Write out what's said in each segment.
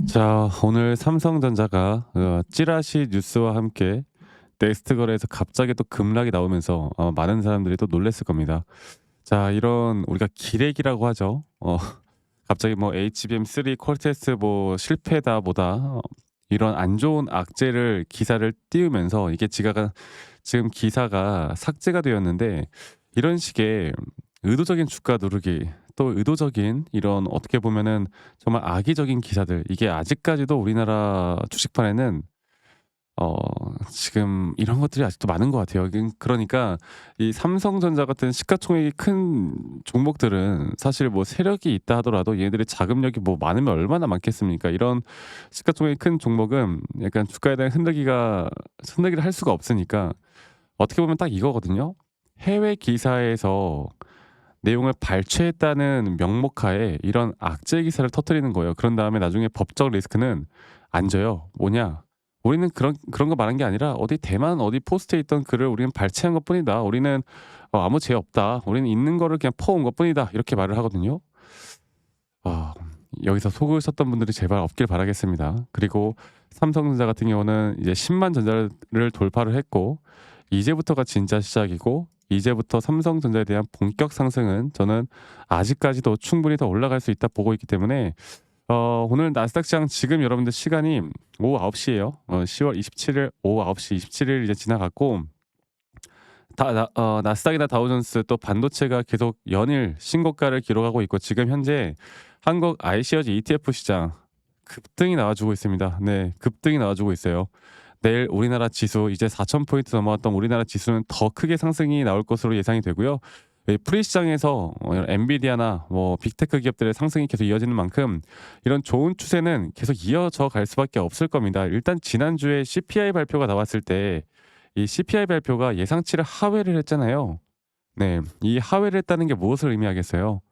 자, 오늘 삼성전자가 찌라시 뉴스와 함께 넥스트 거래에서 갑자기 또 급락이 나오면서 많은 사람들이 또 놀랐을 겁니다. 자, 이런 우리가 기레기라고 하죠. 갑자기 뭐 HBM3 퀄테스트 뭐 실패다 뭐다 이런 안 좋은 악재를 기사를 띄우면서 이게 지금 기사가 삭제가 되었는데, 이런 식의 의도적인 주가 누르기, 또 의도적인 이런 어떻게 보면은 정말 악의적인 기사들, 이게 아직까지도 우리나라 주식판에는 어 지금 이런 것들이 아직도 많은 것 같아요. 그러니까 이 삼성전자 같은 시가총액이 큰 종목들은 사실 뭐 세력이 있다 하더라도 얘네들의 자금력이 뭐 많으면 얼마나 많겠습니까? 이런 시가총액이 큰 종목은 약간 주가에 대한 흔들기를 할 수가 없으니까, 어떻게 보면 딱 이거거든요. 해외 기사에서 내용을 발췌했다는 명목하에 이런 악재 기사를 터뜨리는 거예요. 그런 다음에 나중에 법적 리스크는 안 져요. 뭐냐? 우리는 그런 거 말한 게 아니라 어디 대만 어디 포스트에 있던 글을 우리는 발췌한 것뿐이다. 우리는 아무 죄 없다. 우리는 있는 거를 그냥 퍼온 것뿐이다. 이렇게 말을 하거든요. 아, 여기서 속으셨던 분들이 제발 없길 바라겠습니다. 그리고 삼성전자 같은 경우는 이제 10만 전자를 돌파를 했고, 이제부터가 진짜 시작이고, 이제부터 삼성전자에 대한 본격 상승은 저는 아직까지도 충분히 더 올라갈 수 있다 보고 있기 때문에, 오늘 나스닥 시장 지금 여러분들 시간이 오후 9시예요. 10월 27일 오후 9시 27일 이제 지나갔고, 나스닥이나 다우존스 또 반도체가 계속 연일 신고가를 기록하고 있고, 지금 현재 한국 IC어즈 ETF 시장 급등이 나와주고 있습니다. 네, 급등이 나와주고 있어요. 내일 우리나라 지수 이제 4,000포인트 넘어왔던 우리나라 지수는 더 크게 상승이 나올 것으로 예상이 되고요. 이 프리 시장에서 엔비디아나 뭐 빅테크 기업들의 상승이 계속 이어지는 만큼 이런 좋은 추세는 계속 이어져 갈 수밖에 없을 겁니다. 일단 지난주에 CPI 발표가 나왔을 때 이 CPI 발표가 예상치를 하회를 했잖아요. 네, 이 하회를 했다는 게 무엇을 의미하겠어요?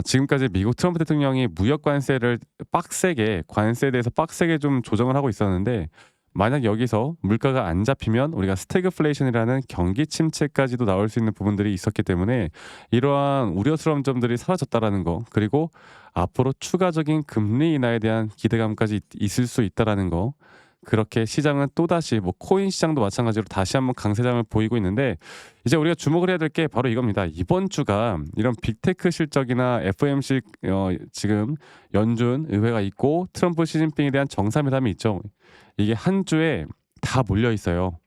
지금까지 미국 트럼프 대통령이 무역 관세를 빡세게, 관세에 대해서 빡세게 좀 조정을 하고 있었는데, 만약 여기서 물가가 안 잡히면 우리가 스태그플레이션이라는 경기 침체까지도 나올 수 있는 부분들이 있었기 때문에, 이러한 우려스러운 점들이 사라졌다라는 거, 그리고 앞으로 추가적인 금리 인하에 대한 기대감까지 있을 수 있다라는 거, 그렇게 시장은 또다시 뭐 코인 시장도 마찬가지로 다시 한번 강세장을 보이고 있는데, 이제 우리가 주목을 해야 될 게 바로 이겁니다. 이번 주가 이런 빅테크 실적이나 FOMC 지금 연준 의회가 있고 트럼프 시진핑에 대한 정상회담이 있죠. 이게 한 주에 다 몰려 있어요.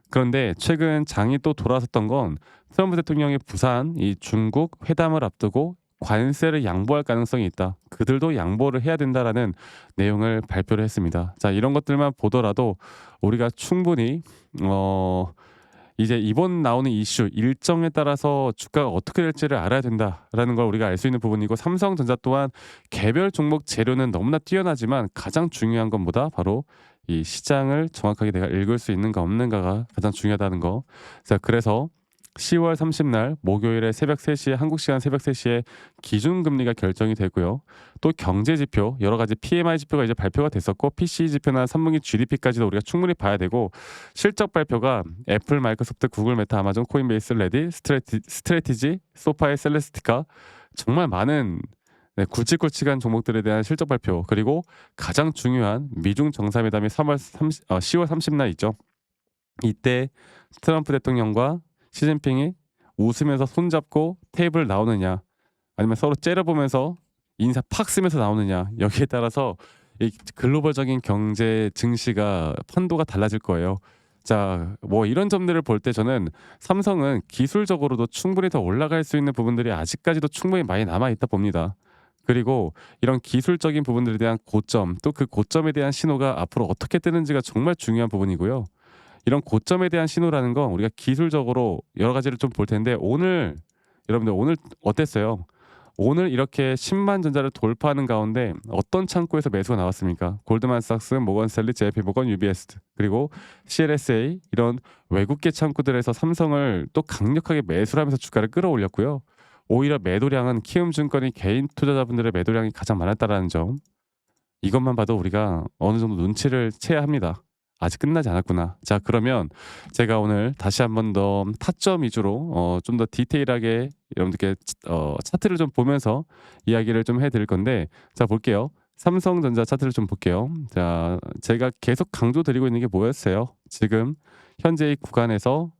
그런데 최근 장이 또 돌아섰던 건, 트럼프 대통령이 부산 이 중국 회담을 앞두고 관세를 양보할 가능성이 있다. 그들도 양보를 해야 된다라는 내용을 발표를 했습니다. 자, 이런 것들만 보더라도 우리가 충분히 어 이제 이번 나오는 이슈 일정에 따라서 주가가 어떻게 될지를 알아야 된다라는 걸 우리가 알 수 있는 부분이고, 삼성전자 또한 개별 종목 재료는 너무나 뛰어나지만 가장 중요한 건 뭐다? 바로 이 시장을 정확하게 내가 읽을 수 있는가 없는가가 가장 중요하다는 거. 자, 그래서 10월 30날 목요일에 새벽 3시에, 한국 시간 새벽 3시에 기준금리가 결정이 되고요. 또 경제 지표, 여러 가지 PMI 지표가 이제 발표가 됐었고, PCE 지표나 3분기 GDP까지도 우리가 충분히 봐야 되고, 실적 발표가 애플, 마이크로소프트, 구글, 메타, 아마존, 코인베이스, 레딧, 스트레티지, 소파의 셀레스티카, 정말 많은 굵직굵직한 종목들에 대한 실적 발표, 그리고 가장 중요한 미중 정상회담이 10월 30날 있죠. 이때 트럼프 대통령과 시진핑이 웃으면서 손잡고 테이블 나오느냐, 아니면 서로 째려보면서 인사 팍 쓰면서 나오느냐, 여기에 따라서 이 글로벌적인 경제 증시가 판도가 달라질 거예요. 자, 뭐 이런 점들을 볼 때 저는 삼성은 기술적으로도 충분히 더 올라갈 수 있는 부분들이 아직까지도 충분히 많이 남아 있다 봅니다. 그리고 이런 기술적인 부분들에 대한 고점, 또 그 고점에 대한 신호가 앞으로 어떻게 뜨는지가 정말 중요한 부분이고요. 이런 고점에 대한 신호라는 건 우리가 기술적으로 여러 가지를 좀 볼 텐데, 여러분들 오늘 어땠어요? 오늘 이렇게 10만 전자를 돌파하는 가운데 어떤 창구에서 매수가 나왔습니까? 골드만삭스, 모건스탠리, JP모건, UBS, 그리고 CLSA, 이런 외국계 창구들에서 삼성을 또 강력하게 매수를 하면서 주가를 끌어올렸고요. 오히려 매도량은 키움증권이 개인 투자자분들의 매도량이 가장 많았다라는 점, 이것만 봐도 우리가 어느 정도 눈치를 채야 합니다. 아직 끝나지 않았구나. 자, 그러면 제가 오늘 다시 한번 더 타점 위주로 좀 더 디테일하게 여러분들께 차트를 좀 보면서 이야기를 좀 해 드릴 건데, 자 볼게요. 삼성전자 차트를 좀 볼게요. 자, 제가 계속 강조드리고 있는 게 뭐였어요? 지금 현재 이 구간에서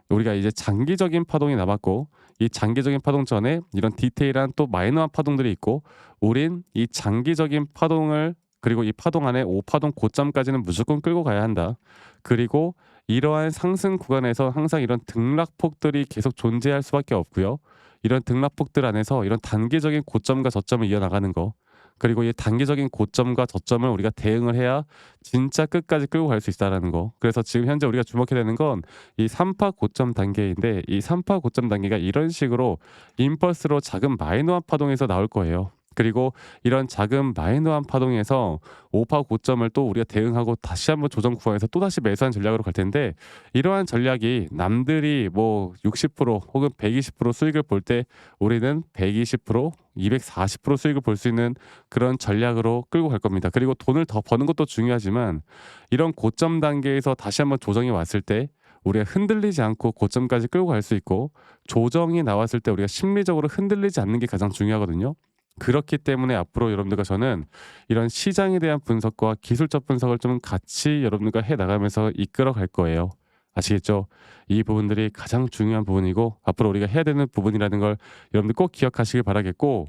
우리가 이제 장기적인 파동이 남았고, 이 장기적인 파동 전에 이런 디테일한 또 마이너한 파동들이 있고, 우린 이 장기적인 파동을, 그리고 이 파동 안에 5파동 고점까지는 무조건 끌고 가야 한다. 그리고 이러한 상승 구간에서 항상 이런 등락폭들이 계속 존재할 수밖에 없고요. 이런 등락폭들 안에서 이런 단기적인 고점과 저점을 이어나가는 거, 그리고 이 단기적인 고점과 저점을 우리가 대응을 해야 진짜 끝까지 끌고 갈 수 있다라는 거. 그래서 지금 현재 우리가 주목해야 되는 건 이 3파 고점 단계인데, 이 3파 고점 단계가 이런 식으로 임펄스로 작은 마이너한 파동에서 나올 거예요. 그리고 이런 작은 마이너한 파동에서 5파 고점을 또 우리가 대응하고 다시 한번 조정 구간에서 또다시 매수한 전략으로 갈 텐데, 이러한 전략이 남들이 뭐 60% 혹은 120% 수익을 볼 때 우리는 120%, 240% 수익을 볼 수 있는 그런 전략으로 끌고 갈 겁니다. 그리고 돈을 더 버는 것도 중요하지만, 이런 고점 단계에서 다시 한번 조정이 왔을 때 우리가 흔들리지 않고 고점까지 끌고 갈 수 있고, 조정이 나왔을 때 우리가 심리적으로 흔들리지 않는 게 가장 중요하거든요. 그렇기 때문에 앞으로 여러분들과 저는 이런 시장에 대한 분석과 기술적 분석을 좀 같이 여러분들과 해 나가면서 이끌어 갈 거예요. 아시겠죠? 이 부분들이 가장 중요한 부분이고, 앞으로 우리가 해야 되는 부분이라는 걸 여러분들 꼭 기억하시길 바라겠고,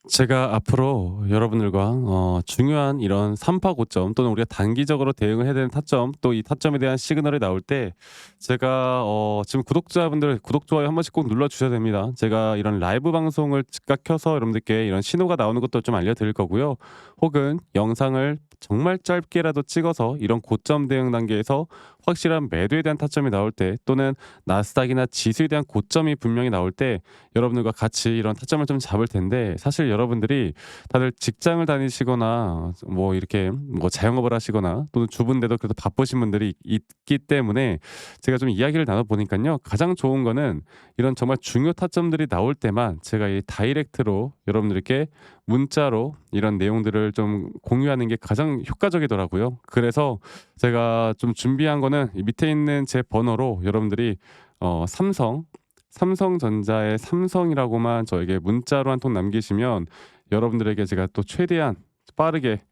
제가 앞으로 여러분들과 중요한 이런 3파 고점 또는 우리가 단기적으로 대응을 해야 되는 타점, 또 이 타점에 대한 시그널이 나올 때 제가 지금 구독자분들 구독, 좋아요 한 번씩 꼭 눌러 주셔야 됩니다. 제가 이런 라이브 방송을 즉각 켜서 여러분들께 이런 신호가 나오는 것도 좀 알려드릴 거고요. 혹은 영상을 정말 짧게라도 찍어서 이런 고점 대응 단계에서 확실한 매도에 대한 타점이 나올 때, 또는 나스닥이나 지수에 대한 고점이 분명히 나올 때 여러분들과 같이 이런 타점을 좀 잡을 텐데, 사실 여러분들이 다들 직장을 다니시거나 뭐 이렇게 뭐 자영업을 하시거나 또는 주부인데도 그래도 바쁘신 분들이 있기 때문에 제가 좀 이야기를 나눠 보니까요, 가장 좋은 거는 이런 정말 중요 타점들이 나올 때만 제가 이 다이렉트로 여러분들께 문자로 이런 내용들을 좀 공유하는 게 가장 효과적이더라고요. 그래서 제가 좀 준비한 거는 이 밑에 있는 제 번호로 여러분들이 삼성전자의 삼성이라고만 저에게 문자로 한 통 남기시면 여러분들에게 제가 또 최대한 빠르게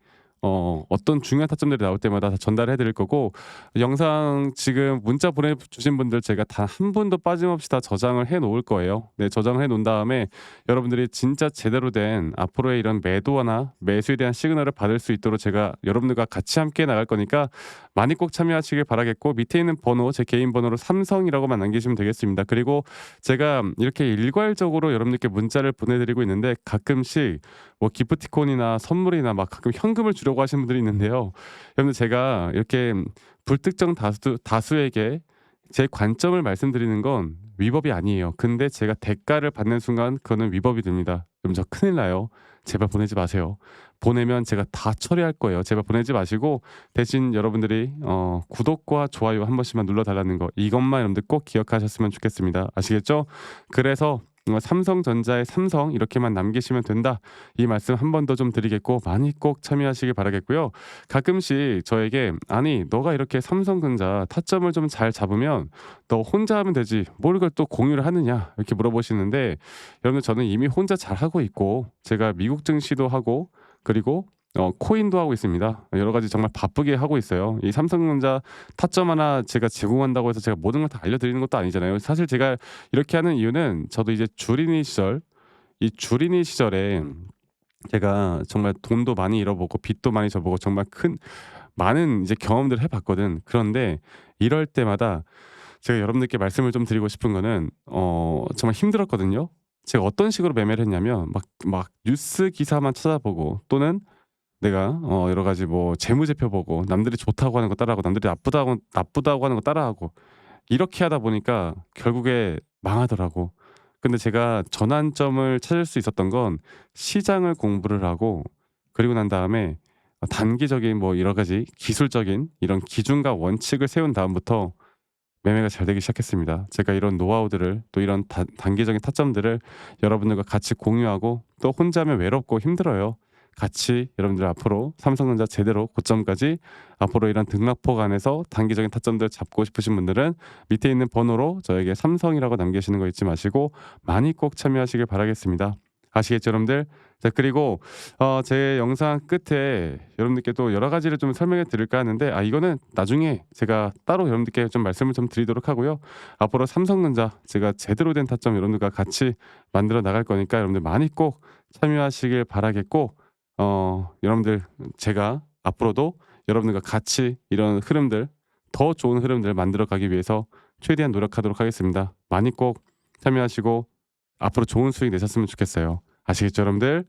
어떤 중요한 타점들이 나올 때마다 다 전달해 드릴 거고, 영상 지금 문자 보내주신 분들 제가 단 한 분도 빠짐없이 다 저장을 해 놓을 거예요. 네, 저장을 해 놓은 다음에 여러분들이 진짜 제대로 된 앞으로의 이런 매도나 매수에 대한 시그널을 받을 수 있도록 제가 여러분들과 같이 함께 나갈 거니까 많이 꼭 참여하시길 바라겠고, 밑에 있는 번호, 제 개인 번호로 삼성이라고만 남기시면 되겠습니다. 그리고 제가 이렇게 일괄적으로 여러분들께 문자를 보내드리고 있는데, 가끔씩 뭐 기프티콘이나 선물이나 막 가끔 현금을 주려고 하시는 분들이 있는데요. 여러분들, 제가 이렇게 불특정 다수에게 제 관점을 말씀드리는 건 위법이 아니에요. 근데 제가 대가를 받는 순간 그거는 위법이 됩니다. 그럼 저 큰일 나요. 제발 보내지 마세요. 보내면 제가 다 처리할 거예요. 제발 보내지 마시고, 대신 여러분들이 구독과 좋아요 한 번씩만 눌러 달라는 거, 이것만 여러분들 꼭 기억하셨으면 좋겠습니다. 아시겠죠? 그래서 삼성전자의 삼성 이렇게만 남기시면 된다, 이 말씀 한 번 더 좀 드리겠고, 많이 꼭 참여하시길 바라겠고요. 가끔씩 저에게 "아니 너가 이렇게 삼성전자 타점을 좀 잘 잡으면 너 혼자 하면 되지 뭘 그걸 또 공유를 하느냐?" 이렇게 물어보시는데, 여러분 저는 이미 혼자 잘하고 있고, 제가 미국 증시도 하고, 그리고 코인도 하고 있습니다. 여러 가지 정말 바쁘게 하고 있어요. 이 삼성전자 타점 하나 제가 제공한다고 해서 제가 모든 걸 다 알려드리는 것도 아니잖아요. 사실 제가 이렇게 하는 이유는, 저도 이제 주린이 시절, 이 주린이 시절에 제가 정말 돈도 많이 잃어보고 빚도 많이 져보고 정말 큰 많은 이제 경험들을 해봤거든. 그런데 이럴 때마다 제가 여러분들께 말씀을 좀 드리고 싶은 거는, 정말 힘들었거든요. 제가 어떤 식으로 매매를 했냐면, 막 뉴스 기사만 찾아보고, 또는 내가 여러 가지 뭐 재무제표 보고, 남들이 좋다고 하는 거 따라하고, 남들이 나쁘다고 하는 거 따라하고, 이렇게 하다 보니까 결국에 망하더라고. 근데 제가 전환점을 찾을 수 있었던 건 시장을 공부를 하고, 그리고 난 다음에 단기적인 뭐 여러 가지 기술적인 이런 기준과 원칙을 세운 다음부터 매매가 잘 되기 시작했습니다. 제가 이런 노하우들을, 또 이런 단기적인 타점들을 여러분들과 같이 공유하고, 또 혼자 하면 외롭고 힘들어요. 같이 여러분들 앞으로 삼성전자 제대로 고점까지, 앞으로 이런 등락폭 안에서 단기적인 타점들 잡고 싶으신 분들은 밑에 있는 번호로 저에게 삼성이라고 남기시는 거 잊지 마시고 많이 꼭 참여하시길 바라겠습니다. 아시겠죠, 여러분들? 자, 그리고 제 영상 끝에 여러분들께 또 여러 가지를 좀 설명해 드릴까 하는데, 이거는 나중에 제가 따로 여러분들께 좀 말씀을 좀 드리도록 하고요. 앞으로 삼성전자 제가 제대로 된 타점 여러분들과 같이 만들어 나갈 거니까 여러분들 많이 꼭 참여하시길 바라겠고, 여러분들 제가 앞으로도 여러분들과 같이 이런 흐름들, 더 좋은 흐름들을 만들어 가기 위해서 최대한 노력하도록 하겠습니다. 많이 꼭 참여하시고 앞으로 좋은 수익 내셨으면 좋겠어요. 아시겠죠, 여러분들?